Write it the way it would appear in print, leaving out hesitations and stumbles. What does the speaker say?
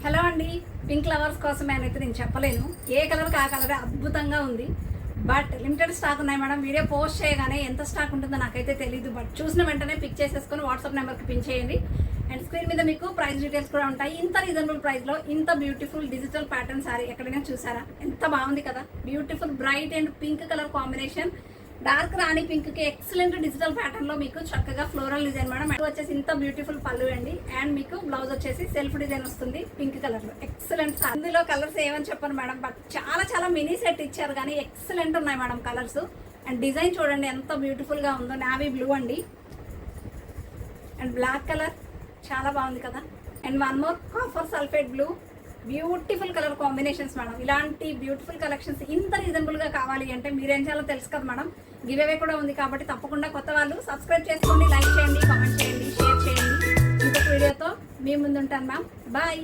Hello అండి, pink lovers కోసం నేనైతే నేను చెప్పలేను. ఏ కలర్కి ఆ కలరే అద్భుతంగా ఉంది. బట్ లిమిటెడ్ స్టాక్ ఉన్నాయి మేడం. వీడియో పోస్ట్ చేయగానే ఎంత స్టాక్ ఉంటుందో నాకైతే తెలియదు. బట్ చూసిన వెంటనే పిక్ చేసేసుకొని వాట్సాప్ నెంబర్కి పిన్ చేయండి. అండ్ స్క్రీన్ మీద మీకు ప్రైస్ డీటెయిల్స్ కూడా ఉంటాయి. ఇంత రీజనబుల్ ప్రైస్లో ఇంత బ్యూటిఫుల్ డిజిటల్ ప్యాటర్న్ సారీ ఎక్కడైనా చూసారా? ఎంత బాగుంది కదా. Beautiful bright and pink colour combination. Dark Rani pink కి ఎక్సలెంట్ డిజిటల్ ప్యాటర్న్ లో మీకు చక్కగా ఫ్లోరల్ డిజైన్ మేడం. వచ్చేసి ఇంత బ్యూటిఫుల్ పళ్ళు అండి. అండ్ మీకు బ్లౌజ్ వచ్చేసి సెల్ఫ్ డిజైన్ వస్తుంది పింక్ కలర్ లో. ఎక్సలెంట్. ఇందులో కలర్స్ ఏమని చెప్పను మేడం, బట్ చాలా చాలా మినీ సెట్ ఇచ్చారు కానీ ఎక్సలెంట్ ఉన్నాయి మేడం కలర్స్. అండ్ డిజైన్ చూడండి ఎంత బ్యూటిఫుల్ గా ఉందో. నావీ బ్లూ అండి అండ్ బ్లాక్ కలర్ చాలా బాగుంది కదా. And one more copper sulphate blue. Beautiful colour combinations madam. ఇలాంటి బ్యూటిఫుల్ కలెక్షన్స్ ఇంత రీజనబుల్ గా కావాలి అంటే మీరేం చేయాలో తెలుసు కదా మేడం. గివ్ అవే కూడా ఉంది కాబట్టి తప్పకుండా కొత్త వాళ్ళు సబ్స్క్రైబ్ చేసుకోండి, లైక్ చేయండి, కామెంట్ చేయండి, షేర్ చేయండి. ఇంకొక వీడియోతో మీ ముందు ఉంటాను మ్యామ్. బాయ్.